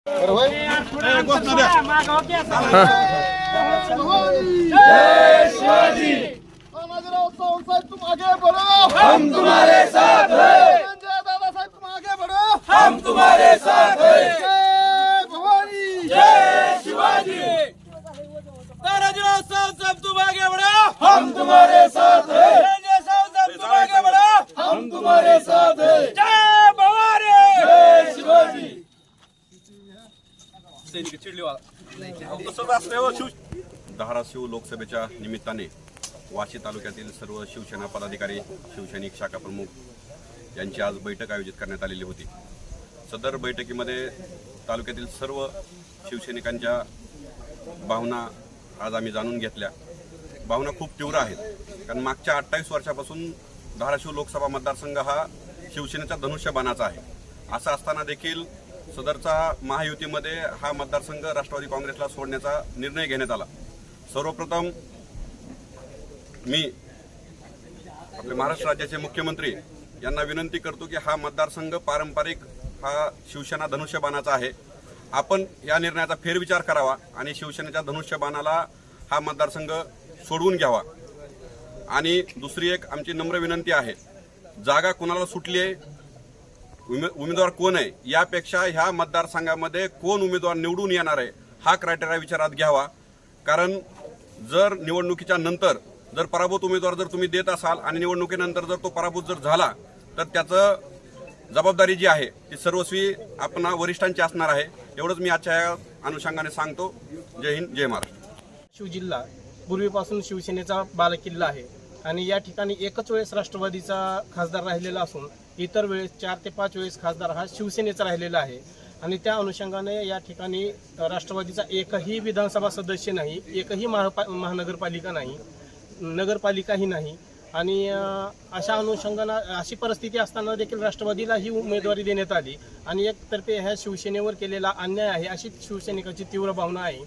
जय शिवाजी। तुम आगे बढ़ो, हम तुम्हारे साथ हैं। दादा साहब तुम आगे बढ़ो, हम तुम्हारे साथ हैं। जय भवानी, जय शिवाजी। ताराजीराव साहब तुम आगे बढ़ो, हम तुम्हारे साथ हैं। जय साहब तुम आगे बढ़ो, हम तुम्हारे साथ हैं। जय भवानी, जय शिवाजी। धाराशिव लोकसभेच्या निमित्ताने वाशी तालुक्यातील सर्व शिवसेना पदाधिकारी, शिवसैनिक शाखा प्रमुख यांची आज बैठक आयोजित करण्यात आलेली होती। सदर बैठकीमध्ये तालुक्यातील सर्व शिवसैनिकांच्या भावना आज आम्ही जाणून घेतल्या। भावना खूप तीव्र आहेत, कारण मागच्या 28 वर्षापासून धाराशिव लोकसभा मतदारसंघ हा शिवसेनेच्या धनुष्यबाणाचा आहे। असं असताना देखील सदरचा महायुतीमध्ये हा मतदारसंघ राष्ट्रवादी काँग्रेसला सोडण्याचा निर्णय घेण्यात आला। सर्वप्रथम मी आपले महाराष्ट्र राज्याचे मुख्यमंत्री यांना विनंती करतो की हा मतदारसंघ पारंपरिक हा शिवसेना धनुष्यबाणाचा आहे। आपण या निर्णयाचा फेरविचार करावा आणि शिवसेनेच्या धनुष्यबाणाला हा मतदारसंघ सोडवून घ्यावा। आणि दुसरी एक आमची नम्र विनंती आहे, जागा कोणाला सुटली आहे, उमेदवार कोण आहे, यापेक्षा ह्या मतदारसंघामध्ये कोण उमेदवार निवडून येणार आहे हा क्रायटेरिया विचारात घ्यावा। कारण जर निवडणुकीच्या नंतर जर पराभूत उमेदवार जर तुम्ही देत असाल आणि निवडणुकीनंतर जर तो पराभूत जर झाला तर त्याचं जबाबदारी जी आहे ती सर्वस्वी आपण वरिष्ठांची असणार आहे। एवढंच मी आजच्या अनुषंगाने सांगतो। जय हिंद, जय महाराष्ट्र। शिव जिल्हा पूर्वीपासून शिवसेनेचा बालेकिल्ला आहे आणि या ठिकाणी एकच वेळेस राष्ट्रवादीचा खासदार राहिलेला असून इतर वेळेस 4 ते 5 वेळेस खासदार हा शिवसेनेचा राहिलेला आहे। आणि त्या अनुषंगाने या ठिकाणी राष्ट्रवादीचा एकही विधानसभा सदस्य नाही, एकही महानगरपालिका नाही, नगरपालिकाही नाही। आणि अशा अनुषंगाने अशी परिस्थिती असताना देखील राष्ट्रवादीला ही उमेदवारी देण्यात आली आणि एकतर्फे ह्या शिवसेनेवर केलेला अन्याय आहे अशी शिवसैनिकांची तीव्र भावना आहे।